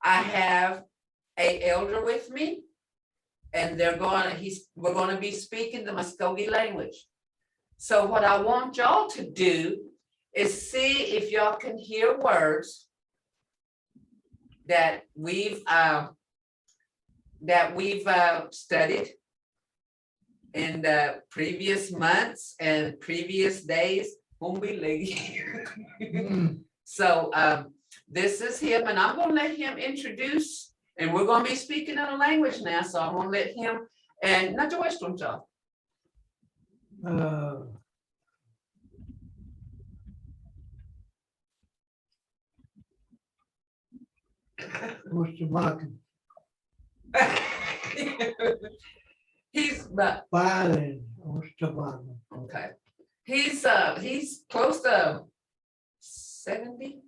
I have a elder with me, and we're gonna be speaking the Mvskoke language. So what I want y'all to do is see if y'all can hear words that we've studied in the previous months and previous days. So this is him, and I'm gonna let him introduce, and we're gonna be speaking in a language now, so I'm gonna let him, and not to waste on y'all. He's about okay. He's close to 70,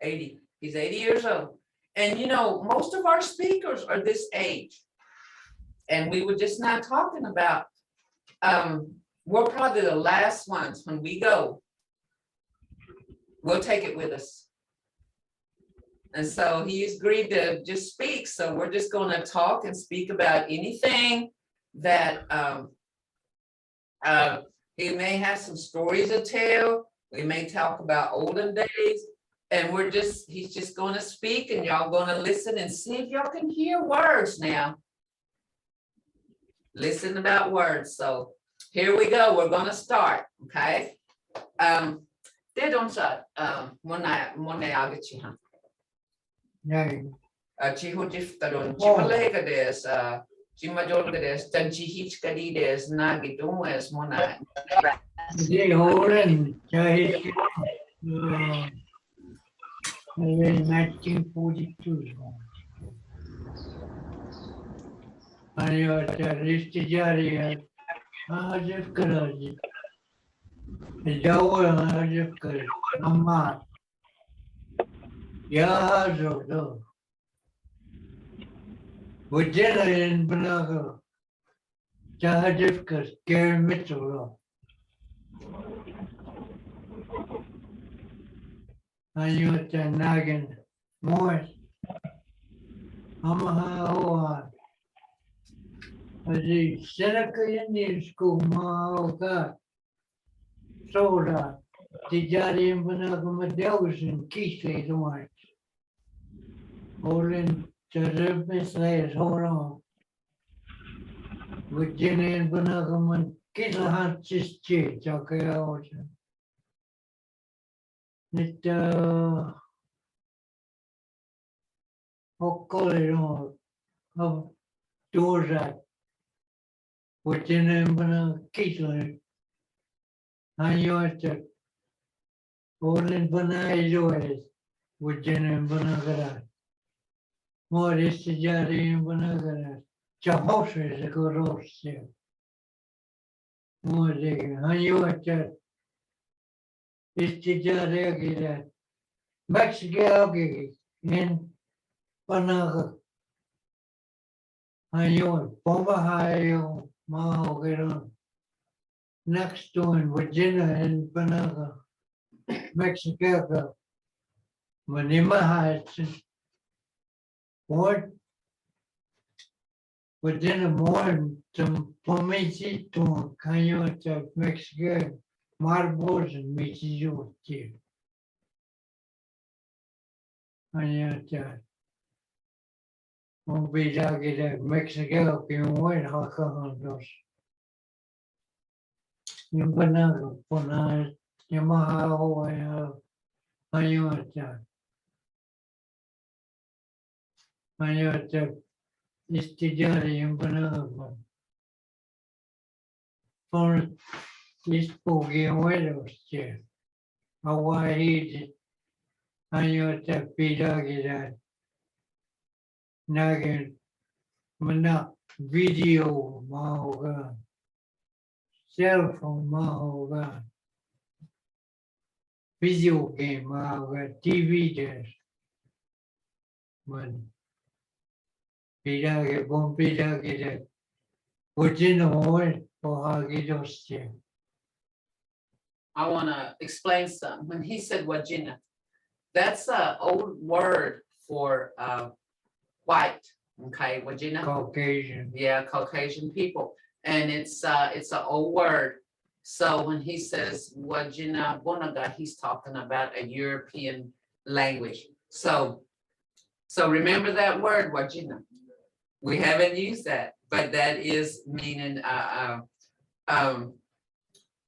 80. He's 80 years old. And you know, most of our speakers are this age. And we were just now talking about, we're probably the last ones when we go. We'll take it with us. And so he's agreed to just speak. So we're just going to talk and speak about anything that he may have some stories to tell. We may talk about olden days. And he's just going to speak, and y'all going to listen and see if y'all can hear words now. Listen about words. So here we go. We're going to start. Okay. They don't start. Chihujiftaron, Chimalega des, Chimajolga des, Tanchihichkadi des, Nagidum es Mona. In 1942. I was a Hajif Karaji. The Jawa Hajif Karaji. Amma. Yahazo. Vajana in Banaga. Jahajif Karaji. Gary Mitchell. I was a Nagan. Morris. Amaha. The Seneca Indian School, Mahoka, Soda, Tijari and Banagamadels and Keithley, the whites. Olin, Joseph Mislayers, hold on. Virginia and Banagaman, Kitlahan, Chich, okay, also. It, Okolino of Dorzat. Virginia and Keithley. I knew it. Olin Banaizoes, Virginia and Banagara. Morris Tijari and Banagara. Chahos is a good horse. More digging. I knew it. It's Tijari Mexico in Banaga. I knew it. Bomba Mahogaron. Next to in Virginia and Banaga. Mexico. Manima Heights. What? Virginia more some Pomeci to Cayote, Mexico, Marbles and Michigan. I know. Won't be talking Mexico, can wait how come those. You banana, Pona, Yamaha, I know it. I know it. It's Tijari and banana. For this boogie and widows, chair. Hawaii, I know it. Be doggy that. Nagin, mana video mahoga, cell phone mahoga, video game mahoga, TV just. Man, pidage, bon pidage, within the moment for I want to explain something. When he said Wajina, That's a old word for white, okay, Wajina? Caucasian. Yeah, Caucasian people, and it's an old word. So when he says Wajina Bonaga, he's talking about a European language. So remember that word, Wajina. We haven't used that, but that is meaning an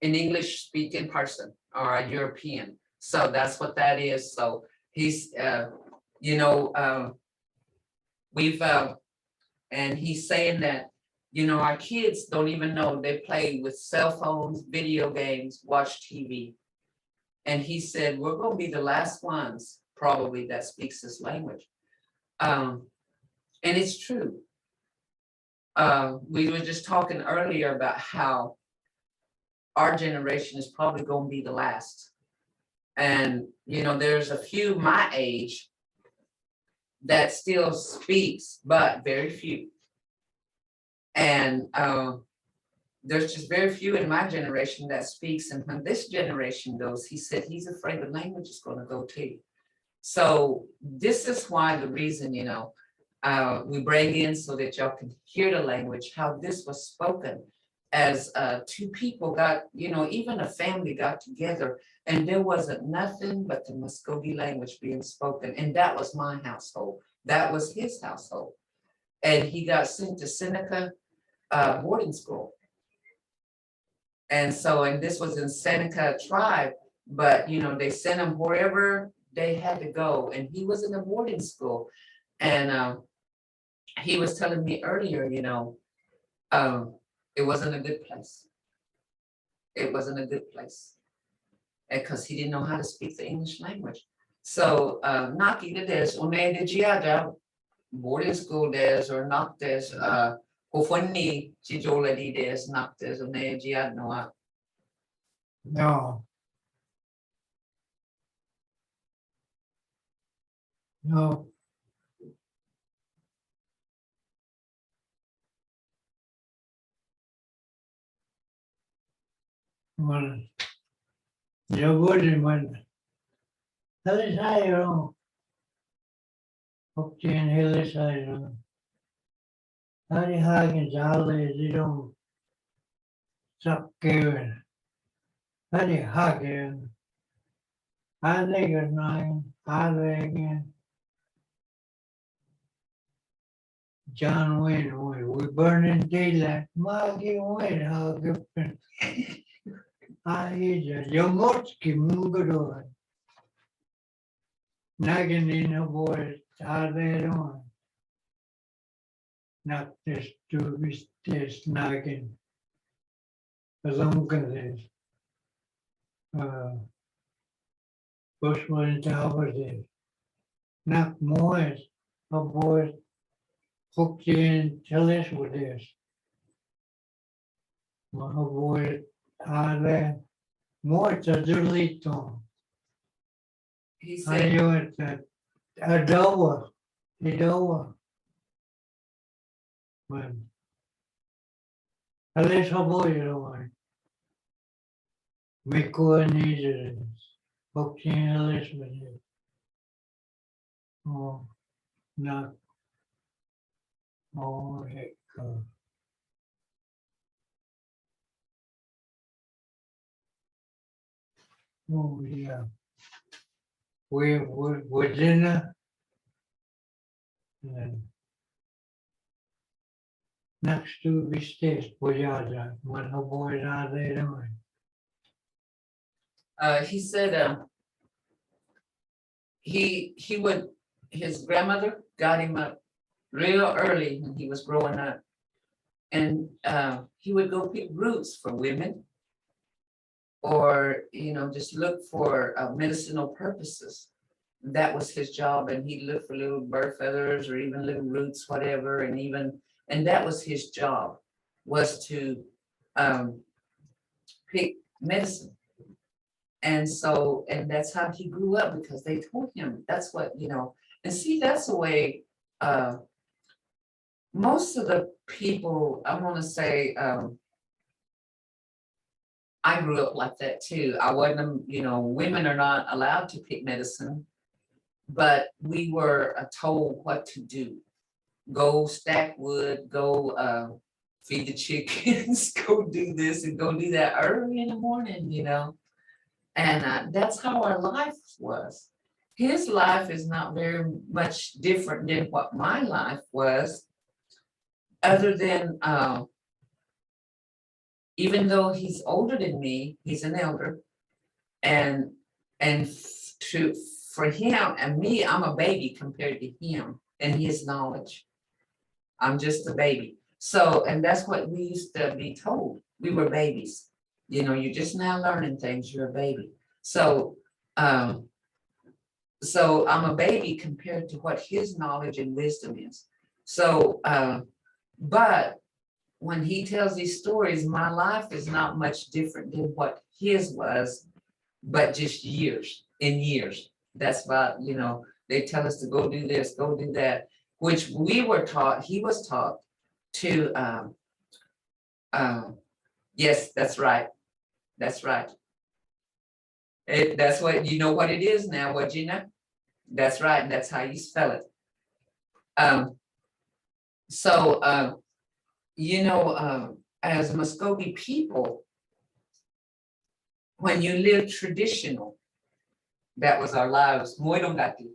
English speaking person or a European. So that's what that is. So he's we've and he's saying that our kids don't even know they play with cell phones, video games, watch TV. And he said we're going to be the last ones probably that speaks this language. And it's true. We were just talking earlier about how our generation is probably going to be the last. And there's a few my age that still speaks, but very few. And there's just very few in my generation that speaks. And when this generation goes, he said he's afraid the language is going to go too. So this is why the reason, we bring in so that y'all can hear the language, how this was spoken as two people got, even a family got together and there wasn't nothing but the Mvskoke language being spoken. And that was my household. That was his household. And he got sent to Seneca boarding school. And this was in Seneca tribe, but they sent him wherever they had to go. And he was in a boarding school. And he was telling me earlier, it wasn't a good place. It wasn't a good place because he didn't know how to speak the English language. So, Naki des one de Giada boarding school des or not des Hofuni Chijoladi des not des one Giad no. No. No. Well, yo voy man. Hali sayo. Optin hali sayo. Hali hagen jale zero. Sakkeven. Hali hagen. Hali nine. Hali John Wayne, we burn in daylight. Maggie Wayne, how good. Yomotski Mungado. Nagging in a boy, are there on. Not this to be this nagging. As long as this. Bushman Tower there. Not more, a boy hooked in, tell us what this. My boy, are there more to delete. He I said, knew it that Adowa, when at least a boy, Miko needed boxing Elizabeth. Oh, not. Oh, heck. Oh, yeah. We're dinner. Next to the stage, Boyada, when her boys are there. he said his grandmother got him up real early when he was growing up. And he would go pick roots for women or, just look for medicinal purposes. That was his job. And he'd look for little bird feathers or even little roots, whatever. And that was his job, was to pick medicine. And that's how he grew up because they told him that's what, and see, that's the way most of the people, I want to say, I grew up like that too. I wasn't, women are not allowed to pick medicine. but we were told what to do. Go stack wood, go feed the chickens, go do this and go do that early in the morning, you know? And that's how our life was. His life is not very much different than what my life was, other than even though he's older than me, he's an elder. And to for him and me, I'm a baby compared to him and his knowledge. I'm just a baby. So, and that's what we used to be told. We were babies. You know, you're just now learning things, you're a baby. So I'm a baby compared to what his knowledge and wisdom is. So but when he tells these stories, my life is not much different than what his was, but just years in years. That's about, you know, they tell us to go do this, go do that, which we were taught, he was taught to, yes, that's right. That's right. That's what, you know what it is now, what you know? That's right, that's how you spell it. So, you know, as Mvskoke people, when you live traditional, that was our lives, moidongati.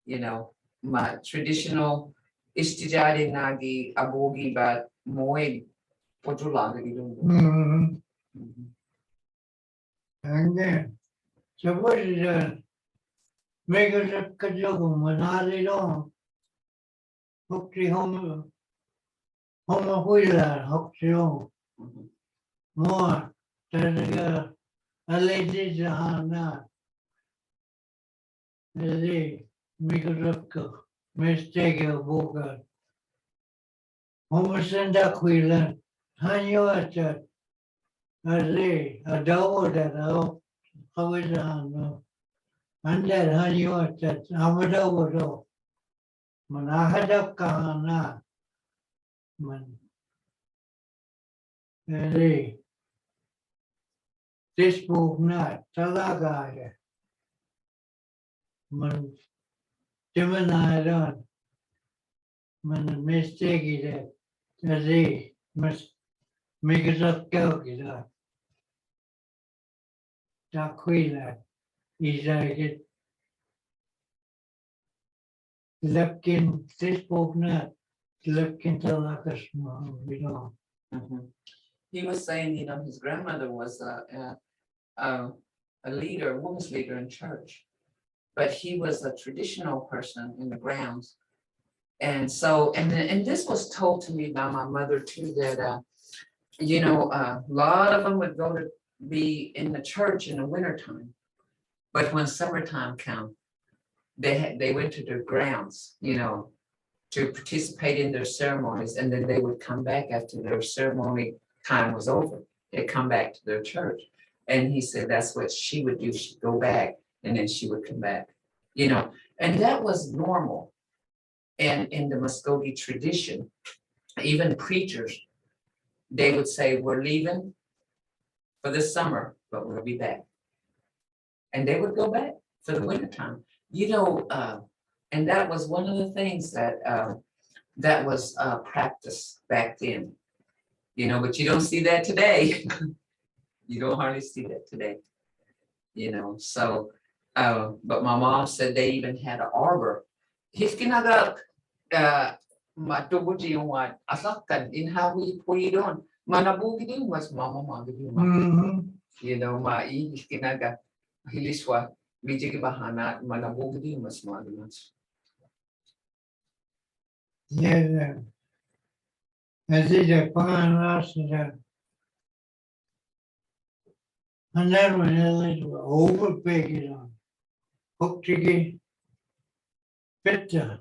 You know, my traditional istijari nagi abogi bat moed potulagadi dungo. And then, so what is that? Make us a kajogo, manali long. Hokti home wheeler, hokti home. More, than a lady Jahana. The make us a mistake of boga. Homer send a wheeler, Hanyo at that. A dog that how is it? And that Hanyo at that, Amado. Manahadap kahana. Man. This book not talaga. Man. Gemini don't. Man mistake it. They must make it up calculate. Taquila is like it. Lepkin, this book not. Lepkin talaga small, you know. He was saying, you know, his grandmother was a leader, a woman's leader in church, but he was a traditional person in the grounds. And so, and this was told to me by my mother too, that you know, a lot of them would go to be in the church in the wintertime. But when summertime came, they went to their grounds, you know, to participate in their ceremonies, and then they would come back after their ceremony time was over. They'd come back to their church. And he said that's what she would do. She'd go back and then she would come back, you know, and that was normal. And in the Mvskoke tradition, even preachers, they would say, we're leaving for the summer, but we'll be back. And they would go back for the wintertime, you know, and that was one of the things that that was practiced back then, you know, but you don't see that today. You don't hardly see that today, you know, so, but my mom said they even had an arbor. Hiskinaga matubuti yung asakkan in how we puidon. Manabugi din mas mama magidi you know, hiskinaga hiliswa bijig bahana manabugi din mas magamas. Yeah, as is a fine loss of that. And then when it was over big, you know, hook to get better.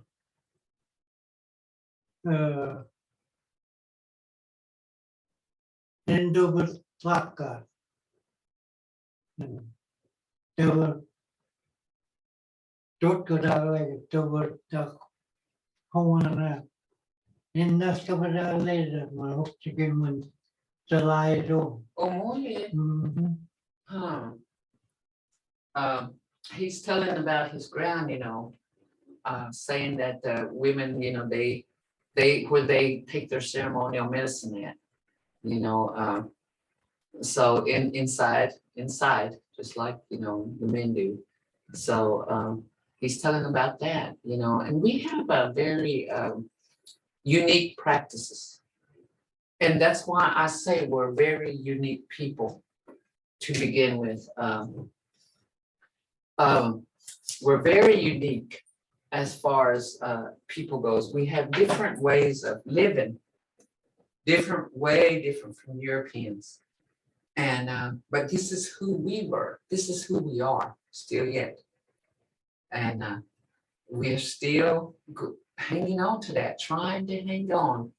Into the plaka. There were don't go down like there were the home in the cover later, my hook to get when July. Oh, more. Huh. he's telling about his ground, saying that the women, they where they take their ceremonial medicine at, you know, so inside, just like, the men do. So he's telling about that, and we have a very unique practices. And that's why I say we're very unique people to begin with. We're very unique as far as people goes. We have different ways of living, way different from Europeans. And but this is who we were. This is who we are still yet. And we're still hanging on to that, trying to hang on.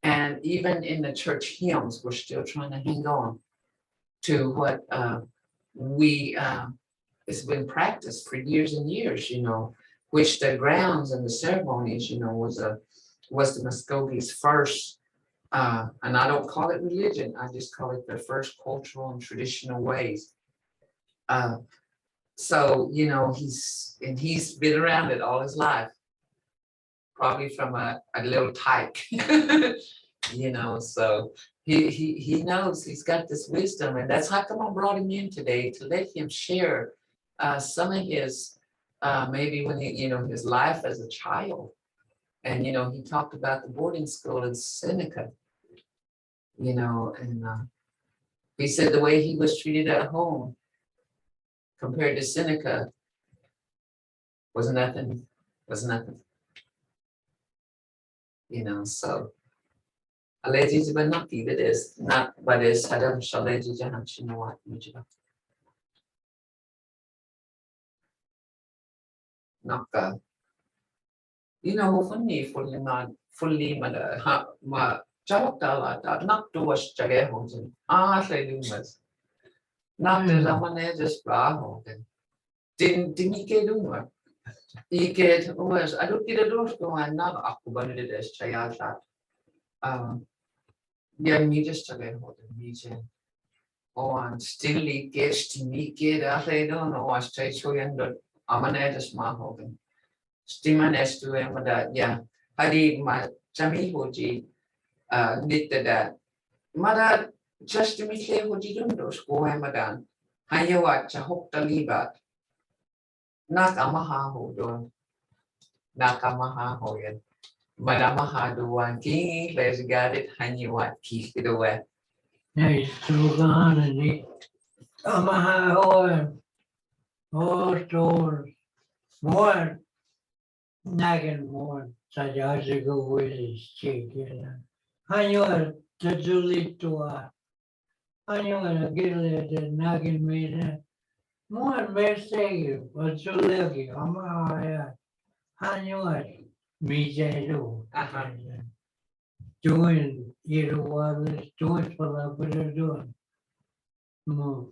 And even in the church hymns, we're still trying to hang on to what we it's been practiced for years and years, which the grounds and the ceremonies, was the Mvskoke's first, and I don't call it religion, I just call it their first cultural and traditional ways. So, he's been around it all his life, probably from a little tyke, so he knows he's got this wisdom, and that's how come I brought him in today to let him share some of his maybe when his life as a child. And he talked about the boarding school in Seneca, and he said the way he was treated at home compared to Seneca was nothing, so allegedly but not it is not but it's Adam Shaleji Jahan Chinawat Mujiba. Naka. Fully mother ma Chalakala not to wash Jagahos. Say Lumas. Not the Lamane just Brahogan. Didn't he get Luma? He get was I don't get a door to and not Akubanid as Chayashat. Yeah, me just Jagahos region. Oh, and still he gets to me get I don't know what stage so end Amane just Mahogan. Stiman estuem that yeah. Hari ma chami hoji nit that. Mada just to meet hoji dundos go madan. Hayawat chahok talibat. Nakamaha hodon. Nakamaha hoyan. Madamaha duan king les got it hanyawat keep it away. Hey, Suganani, Amaha, or Thurs, more, nagging more, such as you go with his chick. Hanyar, the Julitua, Hanyar, get the nagging me. More mistake, but you lucky, Amaha, Hanyar, me, Jado. Doing, what is doing for the what they're doing. Move.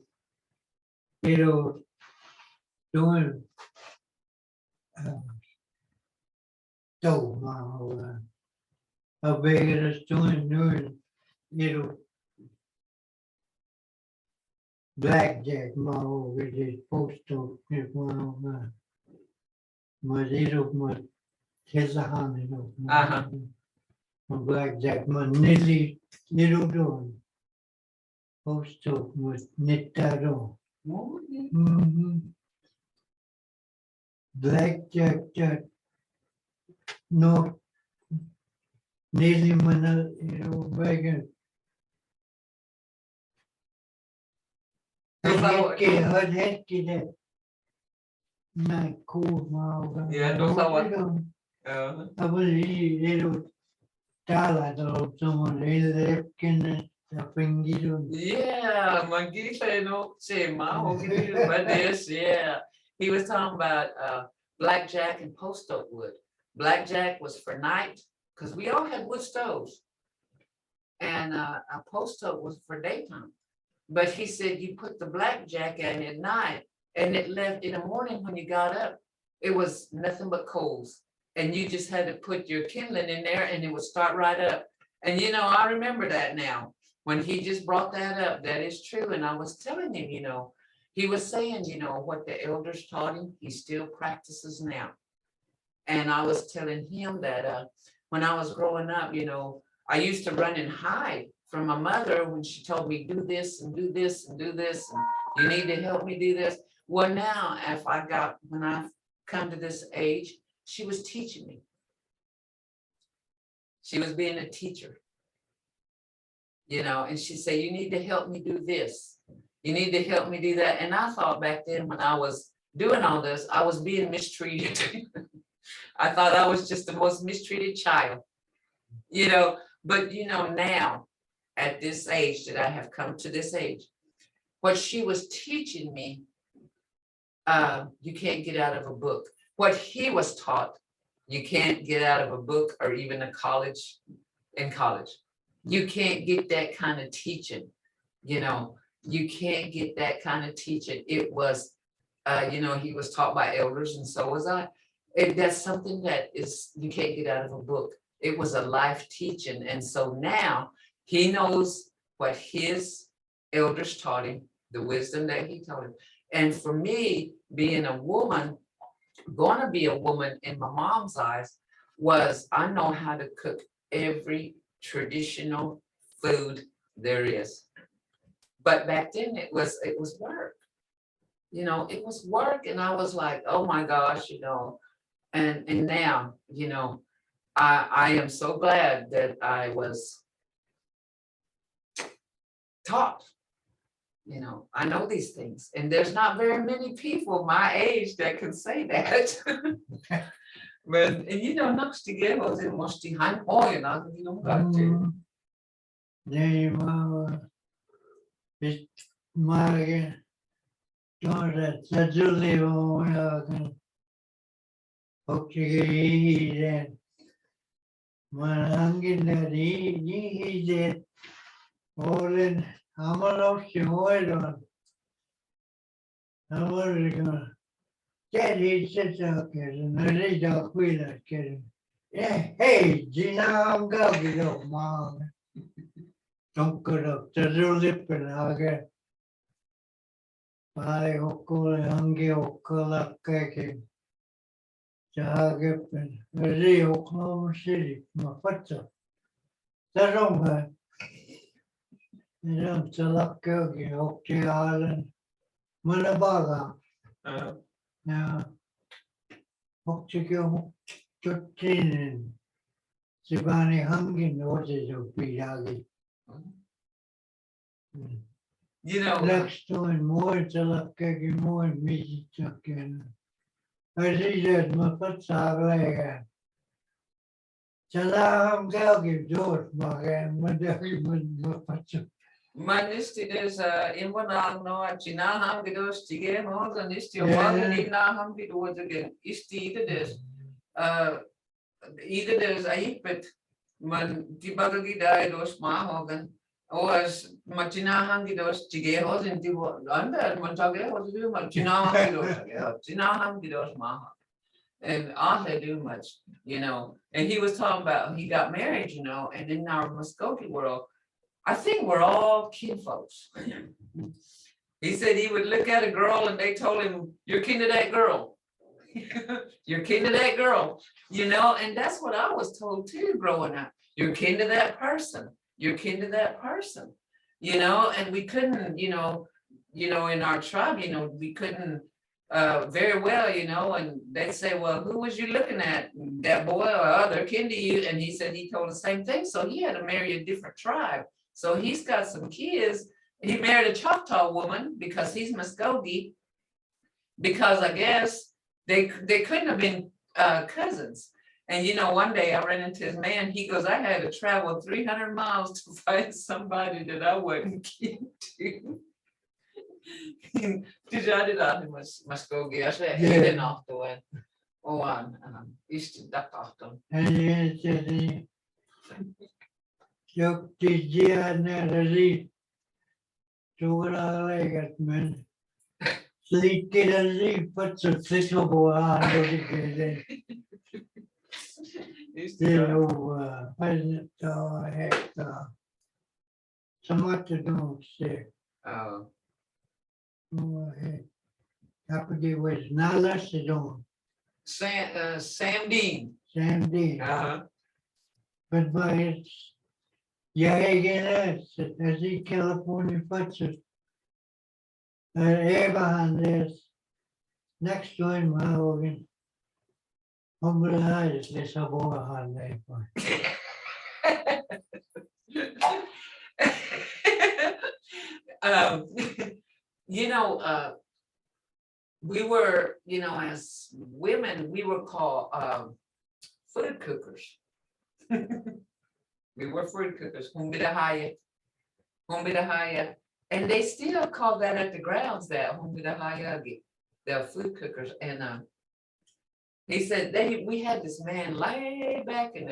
Doing so how big it is doing blackjack with his postal but his hand blackjack nearly doing postal with Nitaro. Blackjack no nearly wagon. Head that not cool. Yeah, don't know what. I was someone left in the finger. Yeah, Magita no say ma but this, yeah. He was talking about blackjack and post oak wood. Blackjack was for night, because we all had wood stoves. And a post oak was for daytime. But he said you put the blackjack in at night, and it left in the morning when you got up, it was nothing but coals. And you just had to put your kindling in there and it would start right up. And I remember that now. When he just brought that up, that is true. And I was telling him, he was saying, what the elders taught him, he still practices now. And I was telling him that when I was growing up, I used to run and hide from my mother when she told me, do this and do this and do this, and you need to help me do this. Well, now, when I've come to this age, she was teaching me. She was being a teacher. And she said, you need to help me do this. You need to help me do that. And I thought back then when I was doing all this, I was being mistreated. I thought I was just the most mistreated child, but now at this age that I have come to this age, what she was teaching me, you can't get out of a book. What he was taught, you can't get out of a book or even in college. You can't get that kind of teaching, you can't get that kind of teaching. It was, he was taught by elders and so was I. That's something that you can't get out of a book. It was a life teaching. And so now he knows what his elders taught him, the wisdom that he taught him. And for me, being a woman, going to be a woman in my mom's eyes, was I know how to cook every traditional food there is. But back then it was work. It was work. And I was like, oh my gosh, and now, I am so glad that I was taught. I know these things, and there's not very many people my age that can say that. But next to get was in most the high point, got to. Nee, it's my that you live on okay, hanging that he did all in I'm a on. I'm gonna get his sister and I read a queen kidding. Yeah, hey, Gina, I'm going, mom. Don't go up to the lip and I'll get. I will hungry or collect cake. Jagapan, Rio, Oklahoma City, my foot. That's all, man. You know, to look good, okay, Island, Munabaga. Now, hope to go to Tin. Sibani hungry notice of Piyagi. Next time, more to look good, more meat chucking. I see that my foot's like Salam Galgi, George, my foot. Manisti is in one no Chinaham Gidos Tige Mos and Isti Naham Gidos again. Isti either there's a heap man Tibagi died or Smahogan or as Machina Gidos Tige Hos in Tibo under Montage was do Machina Gidos Maha. And all they do much, and he was talking about he got married, and in our Mvskoke world, I think we're all kinfolks. He said he would look at a girl and they told him, you're kin to that girl. You're kin to that girl, and that's what I was told too growing up. You're kin to that person. You're kin to that person, and we couldn't, in our tribe, we couldn't very well, and they'd say, well, who was you looking at? That boy or other kin to you? And he said he told the same thing. So he had to marry a different tribe. So he's got some kids. He married a Choctaw woman because he's Mvskoke, because I guess they couldn't have been cousins. And one day I ran into his man. He goes, I had to travel 300 miles to find somebody that I wasn't kin to. Tižādi rādi Mvskoke, aš ēden ahtoen. Oan, isti dakahton. Jag tidigare när det stora läget men lite lipat så sitter på han och det är nog väldigt hektar som att det nog ser. I forget what it's not listed on, Sam Dean. Sam D. Uh-huh. But it's, yeah, again, that's the California Futures. Air behind this, next to him, my organ. Hombre, this have all a hard name for. Um, you know, we were, as women, we were called food cookers. We were food cookers, Mvhayv, Mvhayv. And they still call that at the grounds that Mvhayv, they're food cookers. And he said we had this man lay back in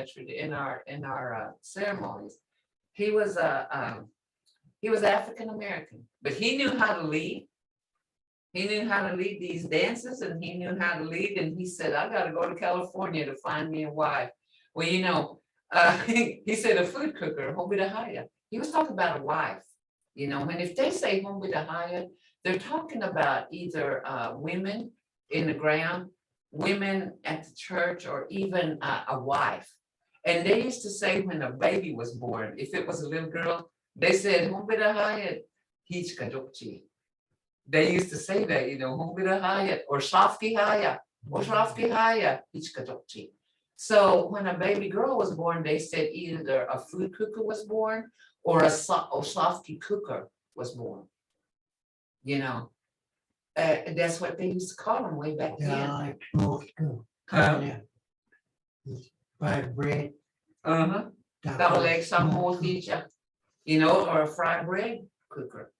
our ceremonies. He was African American, but he knew how to lead. He knew how to lead these dances, and he knew how to lead. And he said, "I got to go to California to find me a wife." Well, he said a food cooker, Mvhayv. He was talking about a wife. And if they say Mvhayv, they're talking about either women in the ground, women at the church, or even a wife. And they used to say when a baby was born, if it was a little girl, they said Mvhayv, Hichkadokchi. They used to say that, Mvhayv, or Shafkihaya, Hichkadokchi. So when a baby girl was born, they said either a food cooker was born or a softy cooker was born. That's what they used to call them way back Yeah, then. like Mvskoke. Fried bread. Double egg samosa, or a fried bread cooker.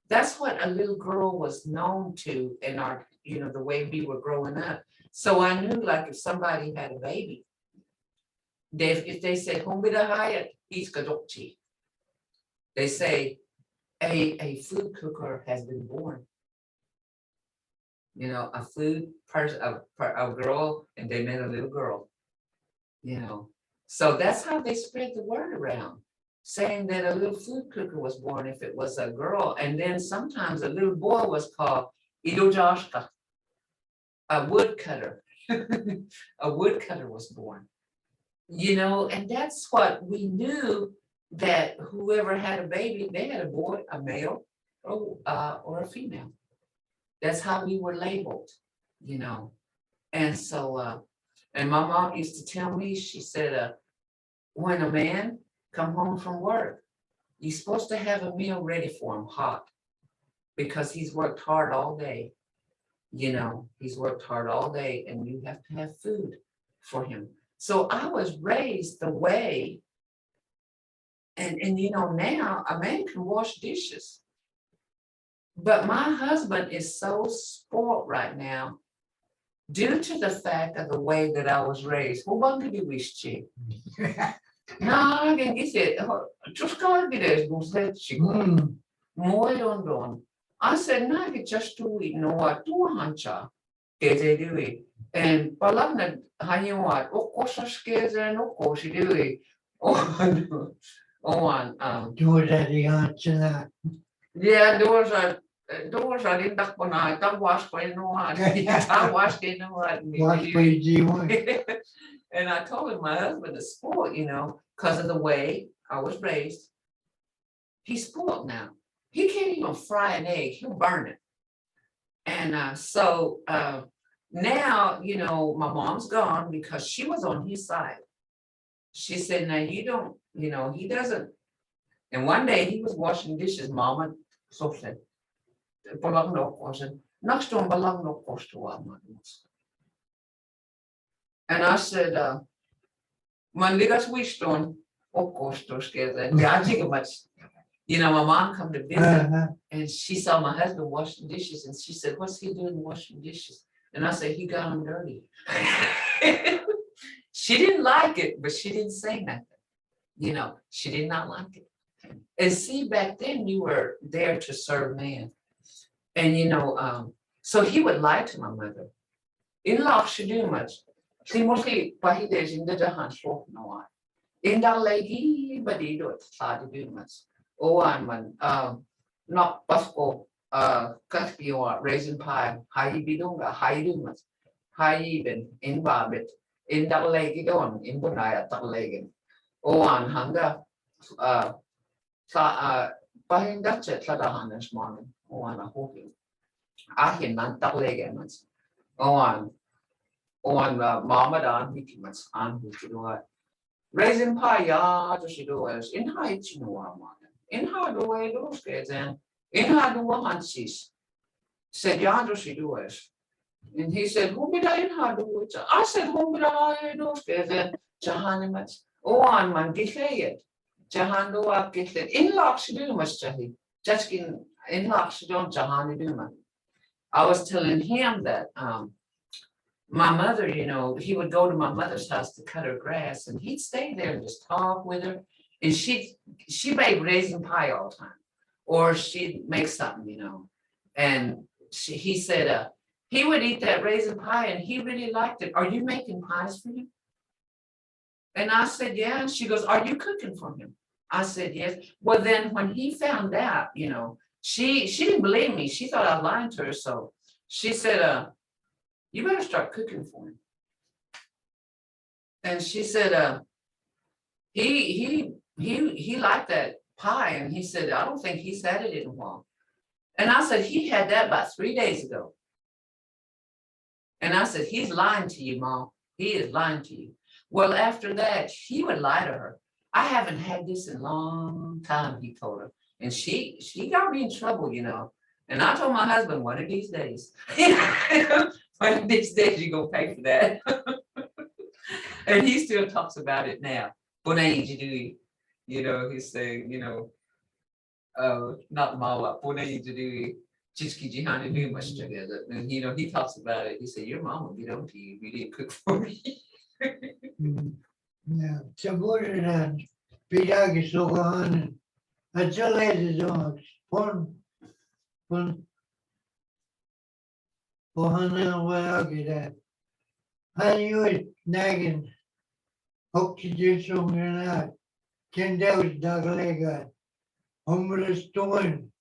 That's what a little girl was known to in our, the way we were growing up. So I knew, like, if somebody had a baby, if they said Mvhayv, Hichkadokchi, they say a food cooker has been born. A food person, a girl, and they met a little girl. So that's how they spread the word around, saying that a little food cooker was born if it was a girl. And then sometimes a little boy was called Idojashka, a woodcutter. A woodcutter was born. And that's what we knew, that whoever had a baby, they had a boy, a male, or a female. That's how we were labeled, And so, and my mom used to tell me, she said, when a man come home from work, you're supposed to have a meal ready for him hot, because he's worked hard all day. He's worked hard all day, and you have to have food for him. So I was raised the way, and now a man can wash dishes. But my husband is so spoiled right now due to the fact of the way that I was raised. No, I can get it. Just go get it. I said, no, I just do it. No, I do hancha. Get it, do it. And Palana, Hanyawat, of course, I scared and of course you do it. Do that, the answer. Yeah, doors are in the corner. Don't wash for no one. I washed in the one. And I told him my husband is spoiled, because of the way I was raised. He's spoiled now. He can't even fry an egg, he'll burn it. And so now, my mom's gone because she was on his side. She said, now you don't, he doesn't. And one day he was washing dishes, Mama, so said, belang nog wasn't. Next to belang nog kost to. And I said, man, ligas wish on, of course, to scare. My mom come to visit, and she saw my husband washing dishes, and she said, what's he doing washing dishes? And I said, he got them dirty. She didn't like it, but she didn't say nothing. She did not like it. And see, back then you were there to serve man. And so he would lie to my mother. In law should do much. See, mostly Pahides in the Jahan Shok no. In the lady, but he do it, to do much. Oh, I'm not Pasco, Cut you are raisin pie, how you be doing, how you doing, how you been in Barbet, in double leg on, in Bonaya, double leg. Oh, on hunger, buying Dutch at Ladahan this morning, oh, on a hoping. I can not double leg, on Mama on Wikimans, on who should do it. Raisin pie, yeah, just do it, in height, you know, in how do I those kids, and in how do I hunches. Said, yeah, just do it. And he said, who did I in how do it? I said, who did I those kids, and Jahanimas, oh, on man, get it. Jahandu up, get it. In locks, do much, Jahi. Just in locks, don't Jahani do man. I was telling him that, my mother, he would go to my mother's house to cut her grass and he'd stay there and just talk with her. And she made raisin pie all the time. Or she'd make something. And he said, he would eat that raisin pie and he really liked it. Are you making pies for him? And I said, yeah. And she goes, are you cooking for him? I said, yes. Well, then when he found out, she didn't believe me. She thought I was lying to her. So she said, you better start cooking for him. And she said, he liked that pie, and he said, I don't think he's had it in a while. And I said, he had that about 3 days ago. And I said, he's lying to you, Mom. He is lying to you. Well, after that, he would lie to her. I haven't had this in a long time, he told her. And she got me in trouble, And I told my husband, one of these days, one of these days you go pay for that. And he still talks about it now. He's saying, not Mawa, and he talks about it. He said, your mom will get on to you if you didn't cook for me. Yeah, Saburan, Piragi Sohan, a Jolly dogs, Pon, Pohana, Wagida. I knew it, nagging, hope to do something or not. 10 days, dog leg, homeless stone,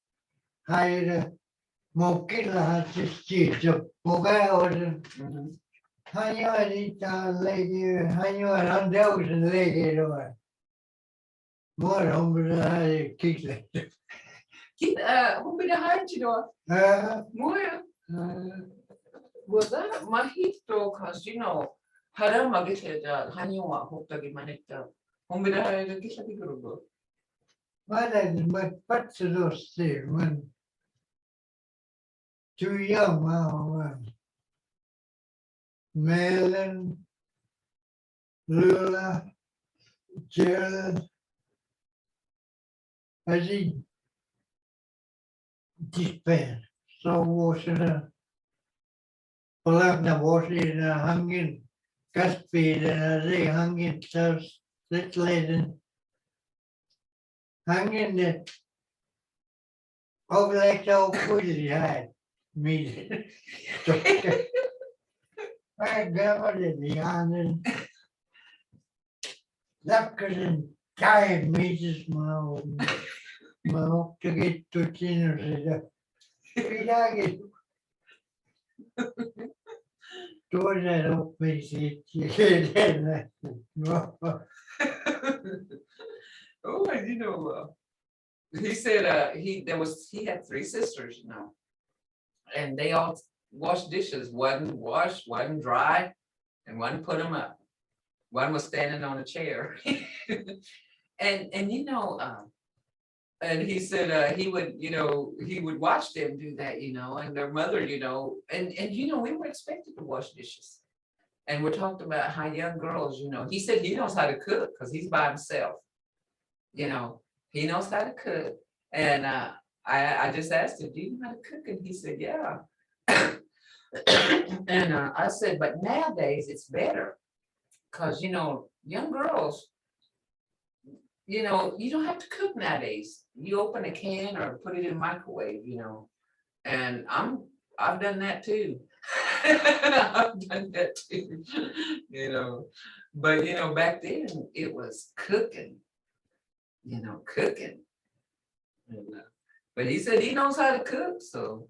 hired a Mokilla, just a Boga, Hanyarita lady, Hanyar on those lady or more homeless, I kick it. Hoe ben je huidje door? Mooi. Was that my heat though? Cause harama get hanyo hope to get manita. Hoe ben je get a bigger book? But what's those there when too young, Melon, Lula, Gerald, I think despair. So was Polakna was in a hanging Caspian and a hanging Thurs that laden hanging it over like the old pussy had me. I got it behind that couldn't tie me just my to get to dinner. Piragi. Told that old piece. Oh, he said he had 3 sisters, and they all washed dishes. One washed, one dry, and one put them up. One was standing on a chair. and and he said he would watch them do that, and their mother, and we were expected to wash dishes. And we're talking about how young girls, he said he knows how to cook because he's by himself. He knows how to cook. And I just asked him, do you know how to cook? And he said, yeah. And I said, but nowadays it's better because, young girls, you don't have to cook nowadays. You open a can or put it in the microwave, and I've done that too. I've done that too, but back then it was cooking, cooking. And, But he said he knows how to cook, so.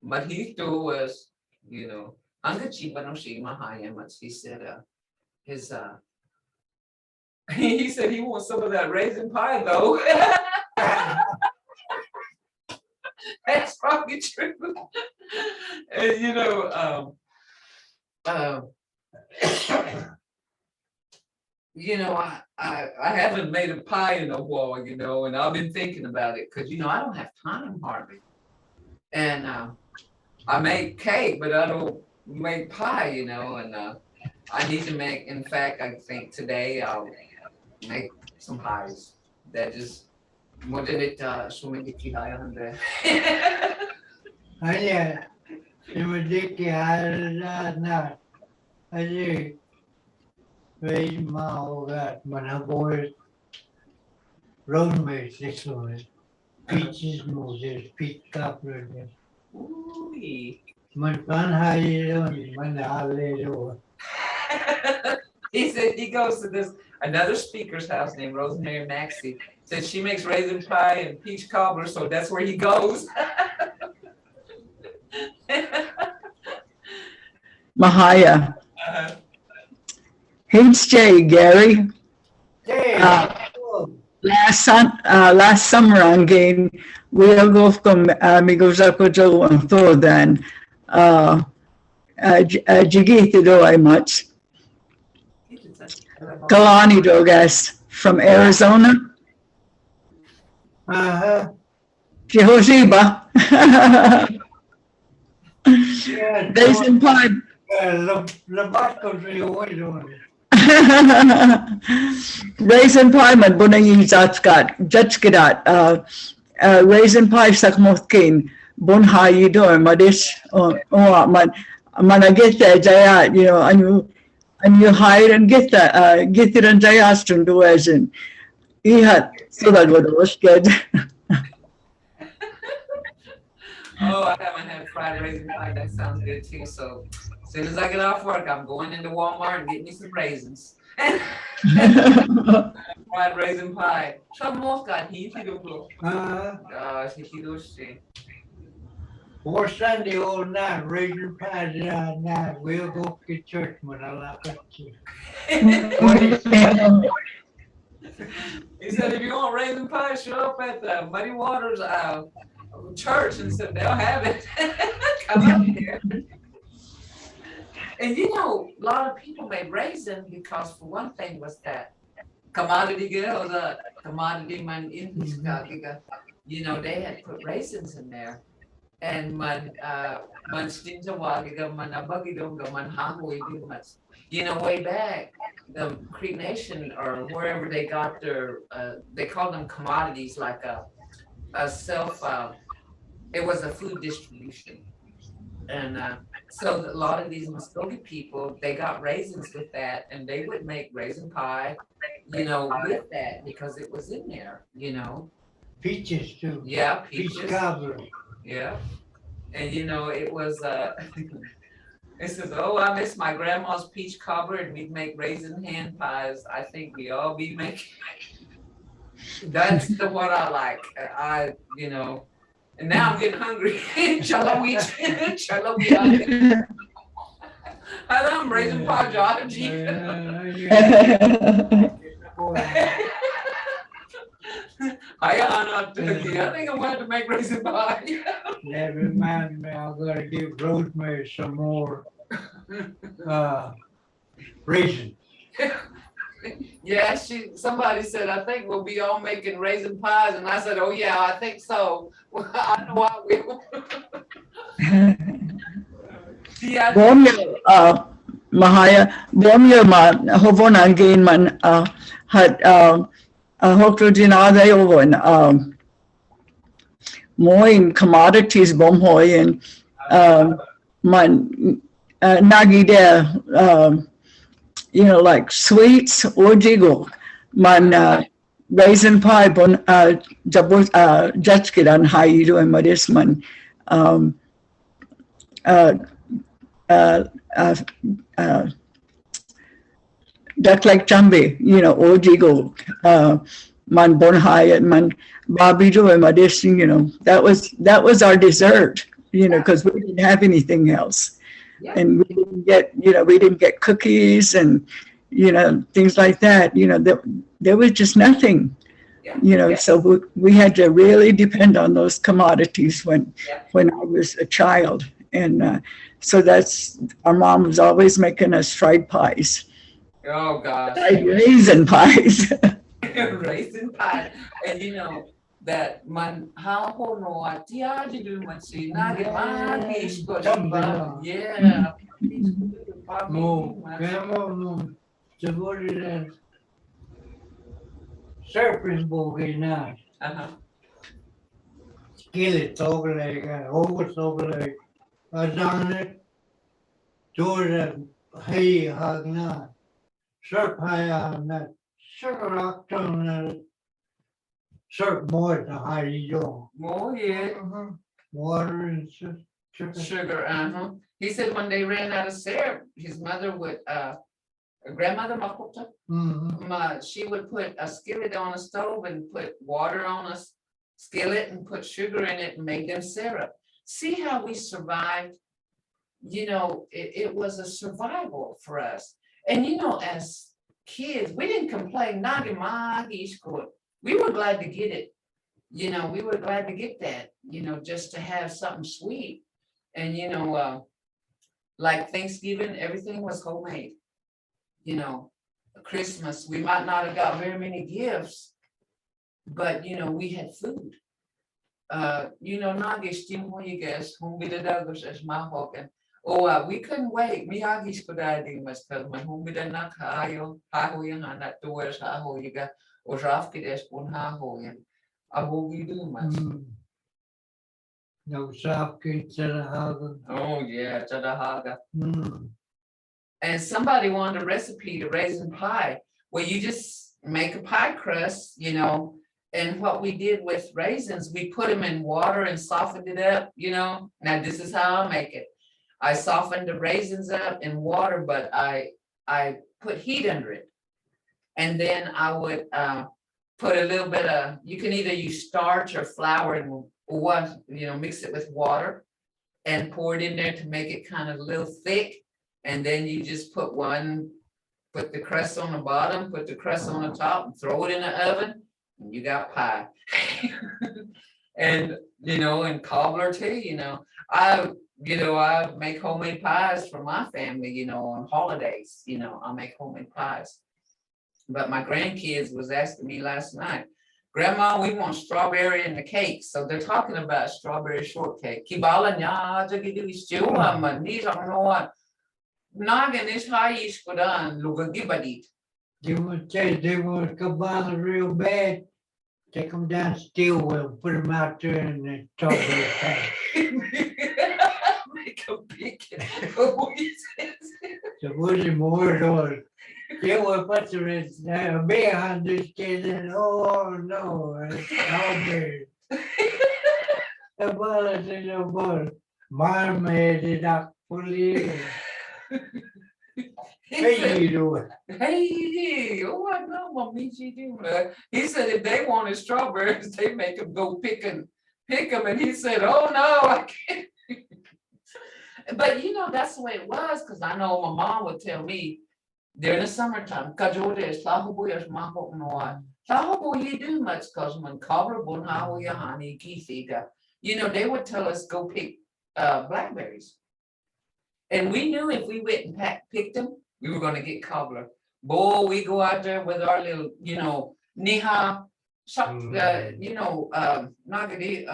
But he threw was, Angachi Banoshi Mahayamats, he said, his, he said he wants some of that raisin pie though. That's probably true. And I haven't made a pie in a while, and I've been thinking about it because I don't have time hardly. And I make cake, but I don't make pie, and I need to make, in fact, I think today I'll make some pies that just modelita sumigikihayande. Aja, sumidiki na. Aja, raise my old got my boys. Rosemary, this one. Peaches, Moses, peach cobbler. Ooh-wee. Man, how you doing? Man, hallelujah. He said he goes to this another speaker's house named Rosemary Maxey. Said she makes raisin pie and peach cobbler, so that's where he goes. Mahaya. Here's Jay, Gary. Hey, Last summer on game, we'll go from Mvskoke to Thurs. Jigiti do I much. Kalani do guys from Arizona. Jehosheba. Raisin pie. Raisin pie man bunay jatchkat raisin pie sakmotkin bun hayido madish man get that jaya and you hire and get it and jayastun do as in he had so that was good. Oh, I haven't had fried raisin pie. That sounds good too. So as soon as I get off work, I'm going into Walmart and getting me some raisins. Fried raisin pie. Mvskoke, for Sunday all night, raisin pies all night. We'll go to church when I like it. He said, if you want raisin pie, show up at the Muddy Waters church and said they'll have it. Come up here. And a lot of people made raisin because for one thing was that commodity girl, the commodity man in Mvskoke, they had put raisins in there. And man stinjawagiga man abagidonga man hahoy way back, the Creek Nation or wherever they got their they called them commodities, like a self it was a food distribution. And so a lot of these Mvskoke people, they got raisins with that, and they would make raisin pie, with that because it was in there, Peaches too. Yeah, Peach peaches. cobbler. Yeah. And it was it says, oh, I miss my grandma's peach cobbler, and we'd make raisin hand pies. I think we all be making. That's the one I like. And now I'm getting hungry. I'm raisin pie geology. I think I'm going to make raisin pie. That reminds me, I'm gonna give Rosemary some more raisins. Yeah, somebody said, I think we'll be all making raisin pies, and I said, oh yeah, I think so. I know I will. Yeah. Mahaya, Bomyo man, Hovon again man, had Hokludinade Owen, more commodities bomhoy and man Nagi there, like sweets or jiggle, man raisin pie bon jabot jatchkid and how you doing this man duck like chambe, or jiggle, man bonhaya, man Bobby doing my this, that was our dessert, because we didn't have anything else. Yeah. And we didn't get cookies and, things like that, there was just nothing, Yeah. so we had to really depend on those commodities when I was a child. And so our mom was always making us fried pies, Oh, gosh. fried raisin pies. Raisin pie. And that man how no atia do man see nage man is good. Yeah. Mo, grandma, mo, so what is that? Serpent book is nice. Uh-huh. Skillet over like, over like, done it. Door that hay hung not. Serp high on that. Sugar rock on that. Serp more than how you do. Oh, yeah. Water and sugar. Sugar, uh-huh. He said when they ran out of syrup, his mother would, grandmother Makota, she would put a skillet on a stove and put water on a skillet and put sugar in it and make them syrup. See how we survived? It was a survival for us. And as kids, we didn't complain. We were glad to get it. We were glad to get that, just to have something sweet. And, like Thanksgiving, everything was homemade. Christmas, we might not have got very many gifts, but, we had food. Nagish, you guys, whom we the Douglas as my hogan. Oh, we couldn't wait. Miyagi's could I do much because my home with a knock hayo, hahoyan, and that doors hahoyiga, or Rafkides one hahoyan. I will be doing much. No soft kids to the house. Oh, yeah, to the haga. And somebody wanted a recipe to raisin pie. Well, you just make a pie crust, and what we did with raisins, we put them in water and softened it up, Now this is how I make it. I softened the raisins up in water, but I put heat under it. And then I would put a little bit of, you can either use starch or flour and mix it with water and pour it in there to make it kind of a little thick. And then you just put the crust on the bottom, put the crust on the top, and throw it in the oven, and you got pie. And, and cobbler too, I make homemade pies for my family, on holidays, I make homemade pies. But my grandkids was asking me last night, Grandma, we want strawberry in the cake. So they're talking about strawberry shortcake. Kibala nya do stew these are no Nagan is high is good on Luga Gibadit. They would say they want to combine real bad. Take them down steel well, put them out there in the strawberry patch. Make a big. So what's the more or they were put the rest be understanding. Oh no, strawberry. About it about marmalade it up fully. Hey, you do it. Hey, oh, I know what Michi do. He said if they wanted strawberries, they make them go pick them. And he said, oh no, I can't. But that's the way it was, because I know my mom would tell me during the summertime, you do much because when cover they would tell us go pick blackberries. And we knew if we went and picked them, we were going to get cobbler. Boy, we go out there with our little, niha, nagadi,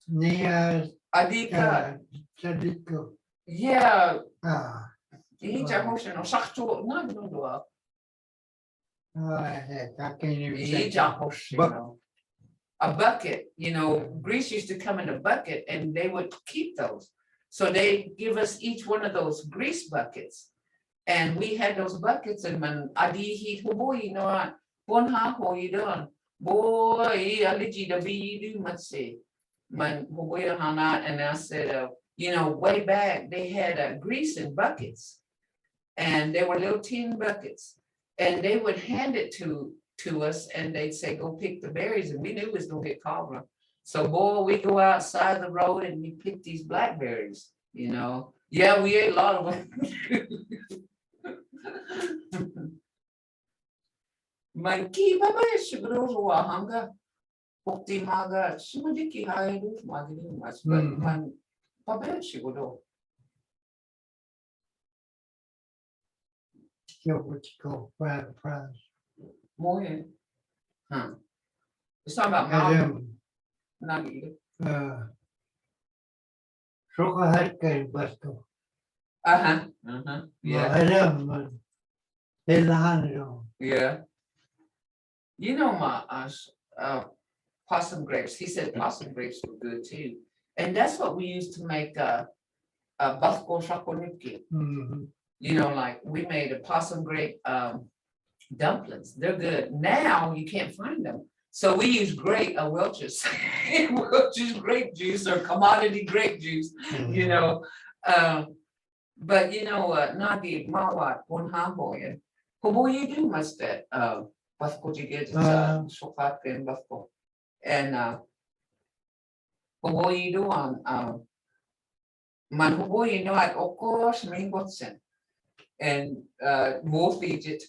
Nia adika. Sadiko. Yeah. Heck, I can't even say. A bucket, grease used to come in a bucket and they would keep those. So they give us each one of those grease buckets. And we had those buckets and when Adi heat, boy, bonha ho you done. Boy, aliji da be do much say. Man, and I said, way back they had grease in buckets. And they were little tin buckets. And they would hand it to to us and they'd say, go pick the berries, and we knew it was gonna get cholera. So boy, we go outside the road and we pick these blackberries, you know. Yeah, we ate a lot of them. Monkey, Baba, Shibros, Wahanga, Optimaga, Shimajiki, Haidu, Magini, but man, Papa, Shibudo. Get what you call private prize. More, huh? It's talking about And mom, not you. Soka Hatke Basto. Yeah, Madam, Elano. yeah. You know, my possum grapes, he said possum grapes were good too. And that's what we used to make Buffalo Shakoniki. You know, like we made a possum grape dumplings. They're good. Now you can't find them. So we use Welch's, Welch's grape juice or commodity grape juice, you know. But you know, Nagi Mawat, Bonhamboy, Hobo you do must that Buffalo you get Shofat and Buffalo. And Hobo you do on Man Hobo you know at Okos, Main Watson. And more fidget,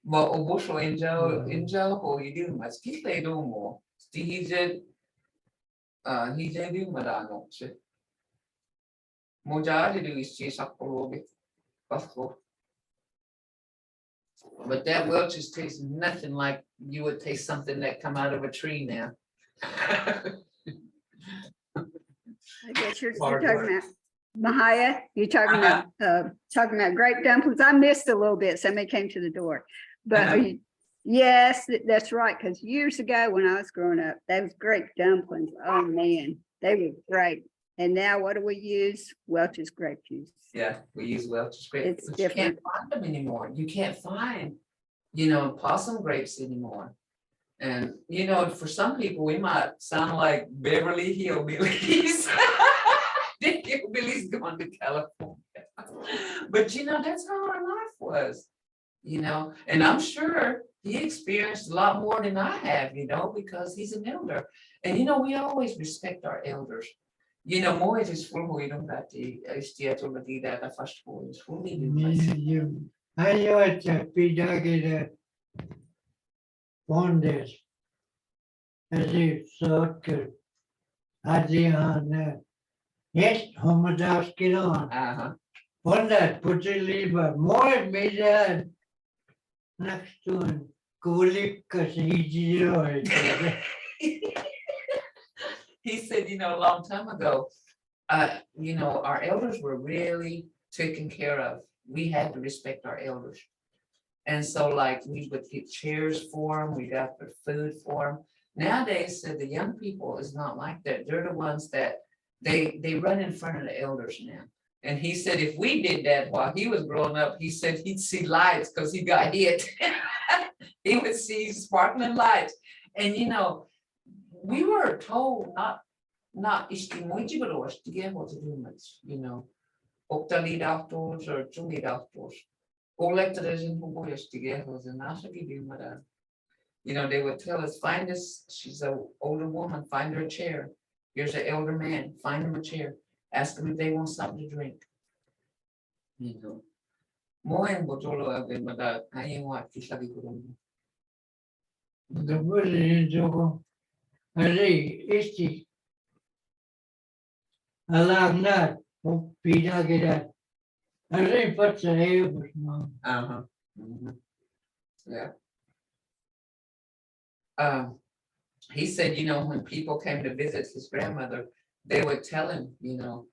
more obosho angel, or you do much. Keep they do more. He's a do madano. Mojadi do is chase up a little bit. But that Welch's tastes nothing like you would taste something that come out of a tree now. I guess you're talking about Mvhayv, you're talking about grape dumplings. I missed a little bit. Somebody came to the door. But yes, that's right. Because years ago when I was growing up, those grape dumplings, oh man, they were great. And now what do we use? Welch's grape juice. Yeah, we use Welch's grape. It's But you can't different. find them anymore. You can't find, you know, possum grapes anymore. And, you know, for some people, we might sound like Beverly Hillbillies. The hillbillies going to California. But, you know, that's how our life was, you know, and I'm sure he experienced a lot more than I have, you know, because he's an elder. And, you know, we always respect our elders. You know, more it is full we don't got the theater that the first one is fully. I know it's a Pidagida Bondes. As if so good. Adiana. Yes, Homodaskilon. One that put a liver more made next to him. Kulik because he He said, you know, a long time ago, you know, our elders were really taken care of. We had to respect our elders. And so like we would get chairs for them, we got their food for them. Nowadays, said the young people is not like that. They're the ones that they run in front of the elders now. And he said if we did that while he was growing up, he said he'd see lights because he got hit. He would see sparkling lights. And you know, we were told not istimoijibaros to get what to do much, you know. Octalid outdoors or Jungid outdoors. Collectors in Huboyas to get was an Asaki. You know, they would tell us, find us, she's an older woman, find her a chair. Here's an elder man, find him a chair. Ask them if they want something to drink. You know. More in Bojolo again, but I ain't what Kishagi Kurum. The bully in Jogo. Ali, Isti. Alam not. Pidagida. Ali, what's a neighbor's mom? Yeah. He said, you know, when people came to visit his grandmother, they would tell him, you know,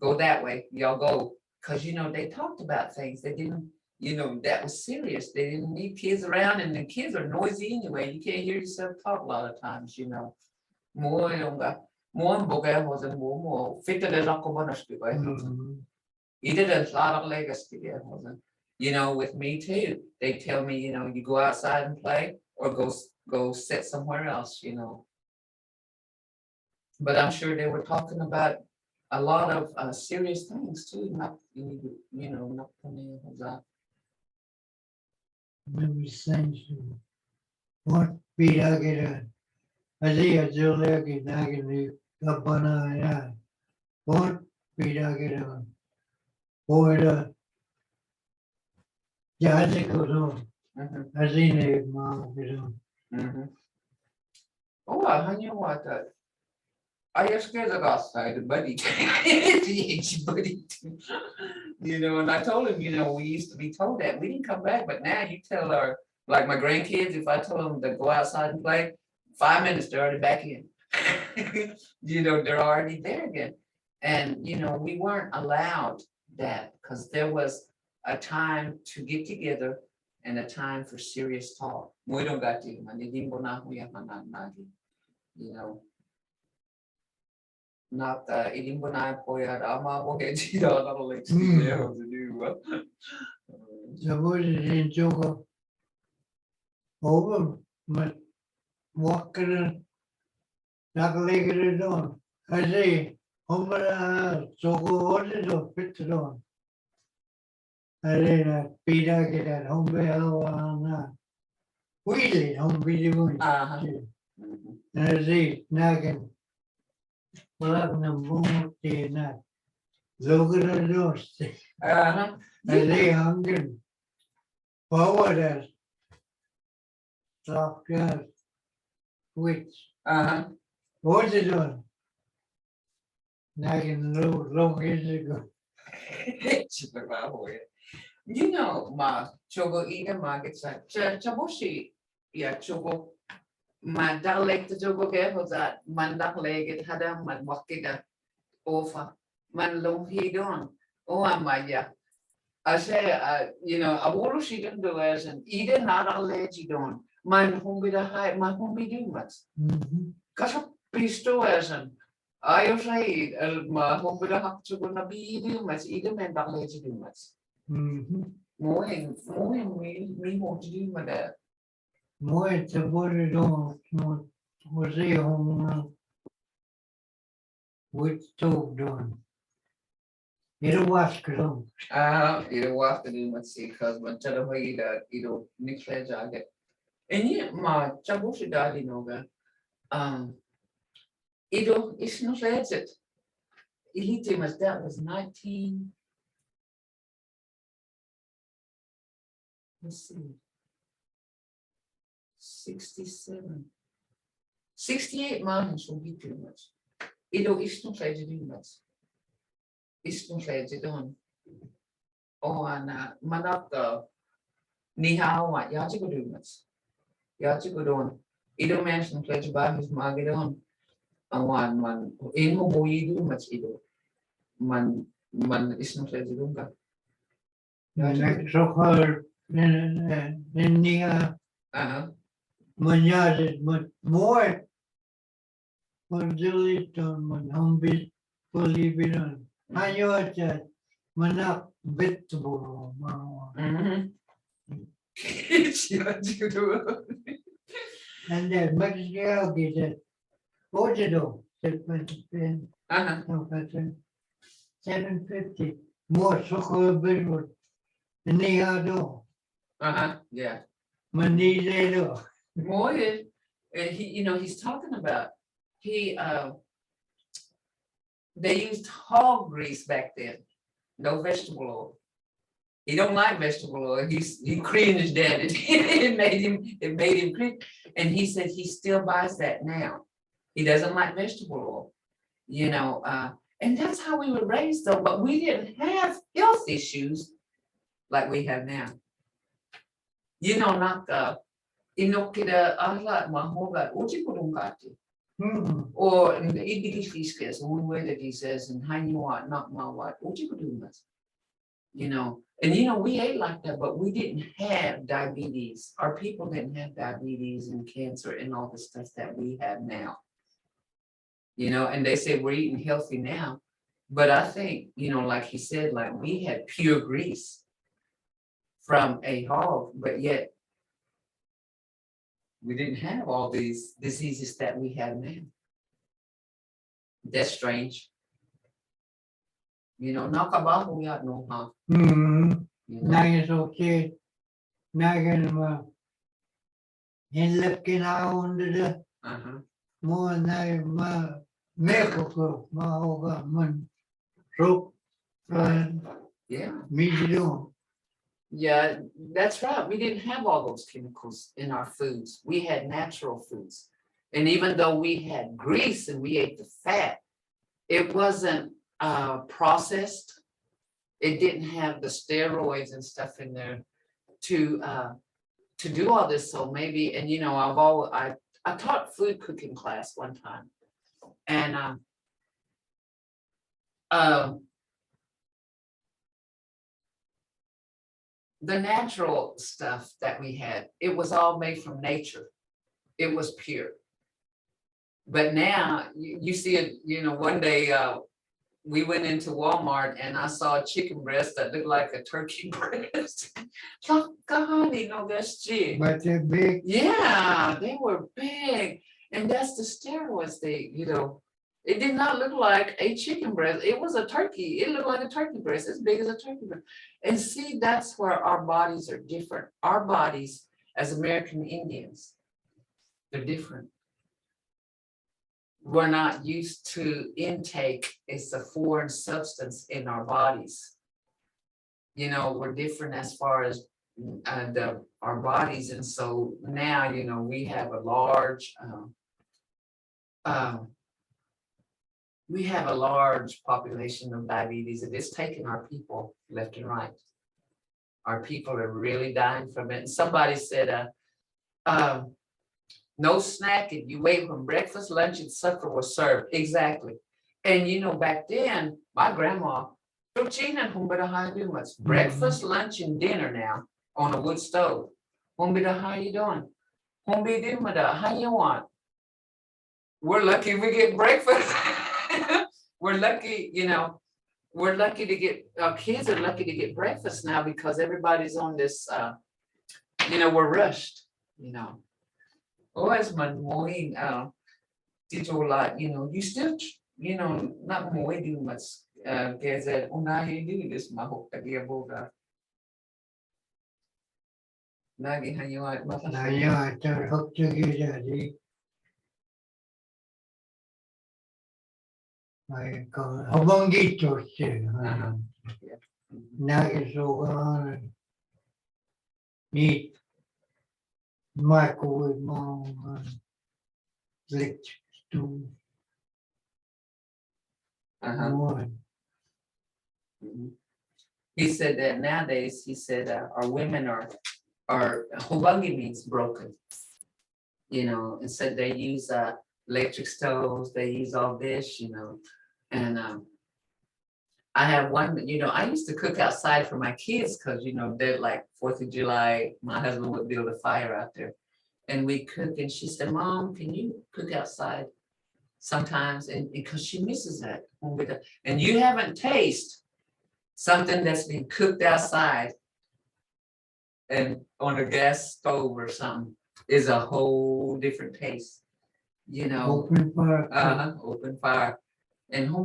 go that way, y'all go. Cause you know, they talked about things. They didn't, you know, that was serious. They didn't need kids around, and the kids are noisy anyway. You can't hear yourself talk a lot of times, you know. More fitter than you know, with me too. They tell me, you know, you go outside and play or go sit somewhere else, you know. But I'm sure they were talking about a lot of serious things too, not, you know, not. maybe sense. What be I get a see a Julia Nagin up on I. What be I get a boy Jazzy Mhm, I seen it, mom, mhm. Oh, honey, what that? I just scared the outside, buddy. Buddy. You know, and I told him, we used to be told that we didn't come back, but now you tell our, like my grandkids, if I tell them to go outside and play, 5 minutes, they're already back in. They're already there again. And, we weren't allowed that because there was a time to get together and a time for serious talk. We don't got to, you know. Not eating banana poyat ama boheji da like to do. So what is in Jogo over, but walking legged on. I say, Homer, Jogo ordered or fit it on. I did a Peter get at home, wheelie, home video. Uh-huh. And I say, nagging. Well, I'm the moon, not. Logan and Lost. Uh-huh. And they hungry. Forward as soft gas. Which, Uh-huh. what's it on? Nagging long years ago. Ma chogo ina market sa chaboshi chogo ma dalek to chogo ke hoza man leg hada man wakida ofa man long hidon o amaya. I say, aboro she didn't do as an either not a lady don. Man home with a high, man home be doing much. Kasa pisto as an I say, my home with a hot to gonna be doing much, either man that lady do much. Morning, we want to do my dad. More it's a border on, was he home with stove doing. It'll wash them. Was to do much see, cause when tell her that, mix red jacket. And yet, my chabushi daddy know that. It's not legit. Elite was that was 19. Let's see. 67. 68 miles will be too much. It's not legit too much. It's not legit on. Oh, and manaka. Ni hao what yachigo do much. Yachigo don. Mention pledge by his magedon. And one in who you do much man is not legit dunga. Next so hard, then the Manyard, but more. For Julie Stone, when Humby fully been I knew it, Manak vegetable. And then Mexico get it. What you do? 750. More so big. And they are do. Yeah. Money they do. More he's talking about they used hog grease back then, no vegetable oil. He don't like vegetable oil. He cringed at it. It made him cringe. And he said he still buys that now. He doesn't like vegetable oil, and that's how we were raised though, but we didn't have health issues like we have now. Not inokida ala mahoga uchikurungati. Or in the English one way that he says, and Hanyuat, not Mawat, Uchikudumas. And we ate like that, but we didn't have diabetes. Our people didn't have diabetes and cancer and all the stuff that we have now. And they say we're eating healthy now. But I think, like he said, like we had pure grease from a hog, but yet we didn't have all these diseases that we have now. That's strange. Nakabahu yat no ha. Now it's okay. nagen ma hinlapkin under the Uh-huh. more na ma meko ma hoga man rope Yeah. me Yeah, that's right. We didn't have all those chemicals in our foods. We had natural foods. And even though we had grease and we ate the fat, it wasn't processed. It didn't have the steroids and stuff in there to do all this. So maybe, and you know, I taught food cooking class one time. And the natural stuff that we had, it was all made from nature. It was pure. But now you see it, you know, one day we went into Walmart and I saw a chicken breast that looked like a turkey breast. God, you know, that's G. but they're big. Yeah, they were big. And that's the steroids they, you know, it did not look like a chicken breast. It was a turkey. It looked like a turkey breast, as big as a turkey breast. And see, that's where our bodies are different. Our bodies as American Indians, they're different. We're not used to intake. It's a foreign substance in our bodies. You know, we're different as far as our bodies. And so now, you know, we have a large population of diabetes. It is taking our people left and right. Our people are really dying from it. And somebody said, no snacking. You wait from breakfast, lunch, and supper was served. Exactly. And you know, back then, my grandma, breakfast, lunch, and dinner now on a wood stove. How you doing? How you want? We're lucky we get breakfast. We're lucky, you know, we're lucky to get, our kids are lucky to get breakfast now because everybody's on this, you know, we're rushed, you know. Oh, as my morning, did you like, you know, you still, you know, not more do much, guess that, oh, now you do this, my hope that you have Lagi hanya Naya terhook jadi còn không gitu sih. Naya suka ni microwave mau electric stove. He said that nowadays, he said, our women are Hubangi means broken. You know, and said they use electric stoves, they use all this, you know, and I have one, you know, I used to cook outside for my kids because, you know, they're like 4th of July, my husband would build a fire out there and we cook and she said, Mom, can you cook outside sometimes? And because she misses that. And you haven't tasted something that's been cooked outside and on a gas stove or something is a whole different taste, you know. Open fire. Open fire. And I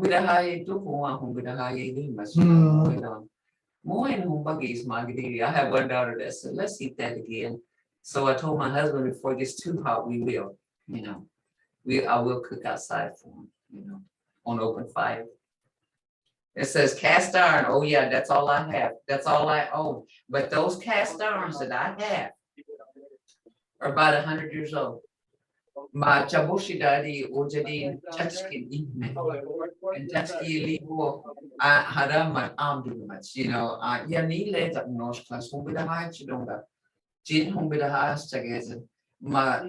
have one daughter that said, let's eat that again. So I told my husband before it gets too hot, we will, you know, I will cook outside for him, you know, on open fire. It says cast iron. Oh yeah, that's all I have. That's all I own. But those cast irons that I have are about 100 years old. Ma chabushi dadi ojadi touchskin ihme and touchki libo haraman amdumat. You know, yani let up nos class home with a high chidonga. Jin home with a high stagazin. Ma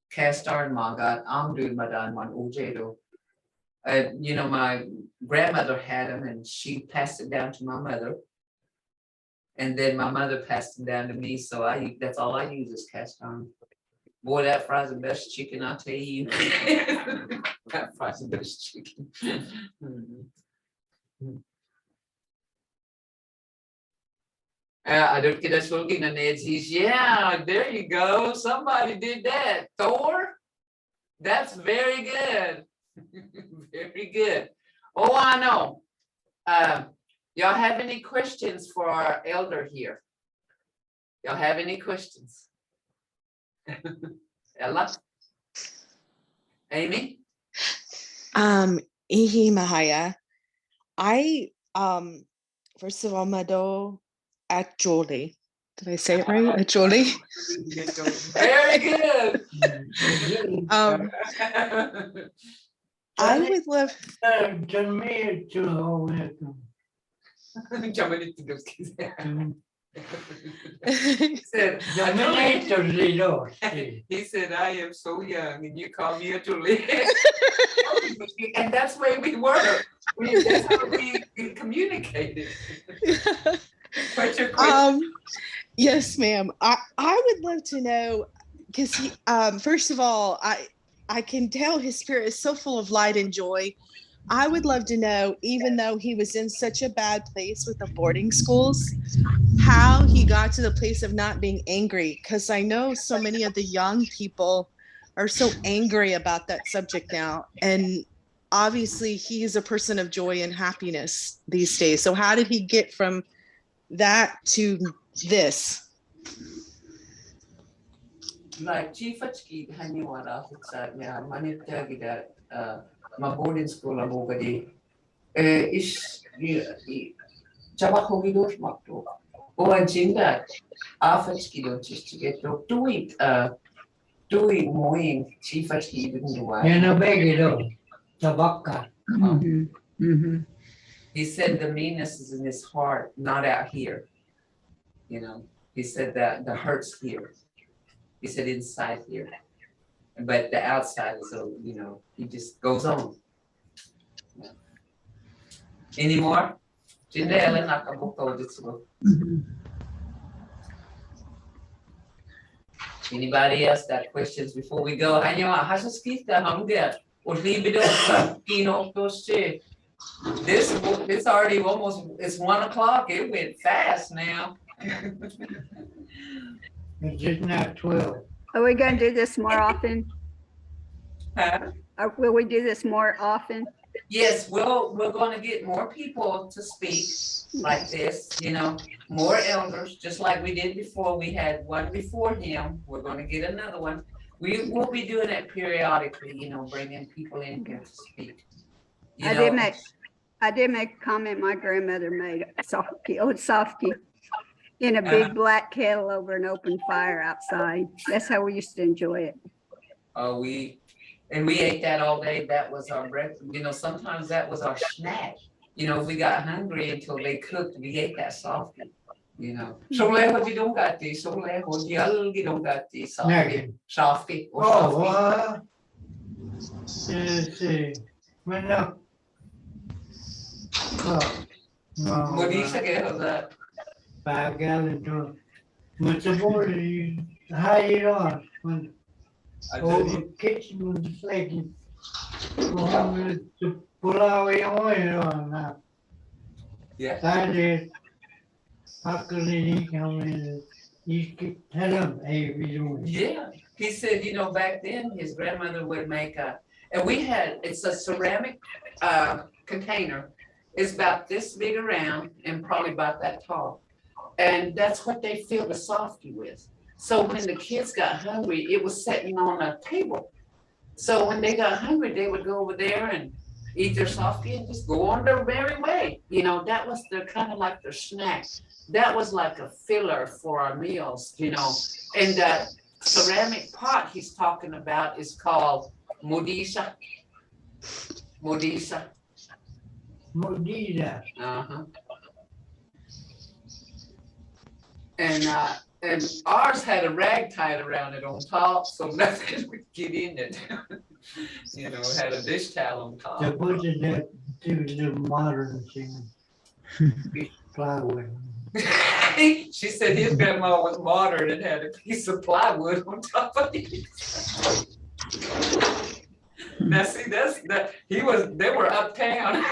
cast iron ma god amdu madan man ojedo. You know, my grandmother had them and she passed it down to my mother. And then my mother passed it down to me. So that's all I use is cast iron. Boy, that fries the best chicken, I'll tell you. That fries the best chicken. I don't get us looking at Nancy's. Yeah, there you go. Somebody did that. Thor? That's very good. Very good. Oh, I know. Y'all have any questions for our elder here? Y'all have any questions? Ella? Amy? Ihi Mahaya. I first of all, Mado actually. Did I say it right? Actually. Very good. I would love To me, to welcome. He said, The minute of the Lord. he said, I am so young and you call me a Julie. And that's the way we were. That's how we communicated. What's your question? Yes, ma'am. I would love to know because he first of all, I can tell his spirit is so full of light and joy. I would love to know, even though he was in such a bad place with the boarding schools, how he got to the place of not being angry. Because I know so many of the young people are so angry about that subject now. And obviously he is a person of joy and happiness these days. So how did he get from that to this? Like Chief Achki Haniwara said, yeah, Manita that my boarding school abogadi is Chabahogidos Makto. Oh, and Jinda Afachki don't just to get doing mowing Chief Achki didn't do And a Becky though, Tabaka. Mhm, mhm. He said the meanness is in his heart, not out here. You know, he said that the hurt's here. He said inside here. But the outside is, so, you know, he just goes on. Yeah. Any more? Jindela nakabuko jitsu. Anybody else got questions before we go? Hanyawa, hasaskita hamga. Or libido kino koste. It's already almost, it's 1 o'clock. It went fast now. It's just not 12. Are we gonna do this more often? Huh? Will we do this more often? Yes, we're gonna get more people to speak like this, you know, more elders, just like we did before. We had one before him. We're gonna get another one. We will be doing it periodically, you know, bringing people in here to speak. You I know, did make a comment my grandmother made, old softy, in a big black kettle over an open fire outside. That's how we used to enjoy it. we ate that all day. That was our breakfast. You know, sometimes that was our snack. You know, we got hungry until they cooked. We ate that softy. You know, so leho gidongati, so leho yal gidongati softy, softy or softy. Let's see. When up. Modisa keho that. 5 gallon drum. What's the board? How you doing? When over kitchen was flaky. To pull out your oil on now. Yeah. I did. How could he come in? You could tell him, hey, we doing. Yeah, he said, you know, back then his grandmother would make and it's a ceramic container. It's about this big around and probably about that tall. And that's what they fill the softy with. So when the kids got hungry, it was sitting on a table. So when they got hungry, they would go over there and eat their softy and just go on their merry way. You know, that was their kind of like their snack. That was like a filler for our meals, you know. And that ceramic pot he's talking about is called modisa. Modisa. Modisa. Uh-huh. And ours had a rag tied around it on top, so nothing would get in it. You know, it had a dish towel on top. To put it that to the modern thing. Plywood. She said his grandma was modern and had a piece of plywood on top of it. Now see, they were uptown.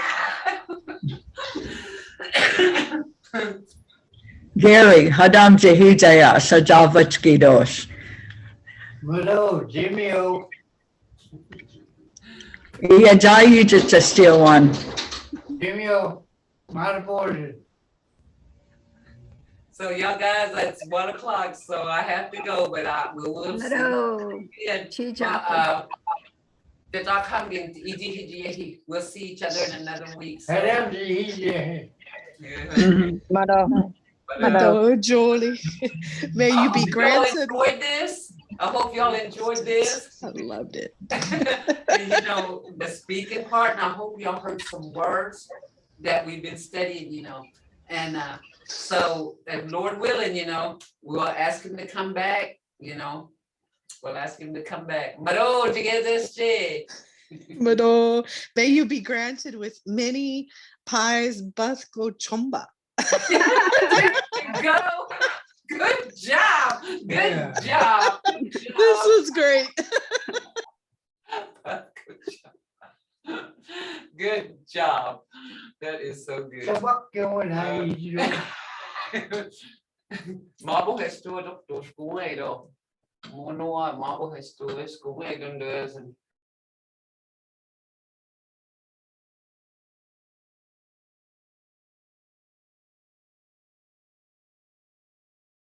Gary, Hadam Jehijaya, Sajavachki Dosh. Hello, Jimmy O. Yeah, Jai just a steal one. Jimmy O. My board. So y'all guys, it's 1 o'clock, so I have to go, but we'll see. Hello. Yeah, Chi Chocolate. Did y'all come in? We'll see each other in another week. So. Hello, easy. Yeah. Mhm. But, uh, Hello, Julie. May you be y'all granted. enjoyed this. I hope y'all enjoyed this. I loved it. And you know, the speaking part, and I hope y'all heard some words that we've been studying, you know. And so, if Lord willing, you know, we'll ask him to come back, you know. We'll ask him to come back. Maro, to get this shit. But may you be granted with many pies, Busko Chomba. Go. Good job. Good Yeah. job. This was great. Good job. Good job. That is so good. So what going on? Marble has stood up to school, though. More no, Marble has stood school, and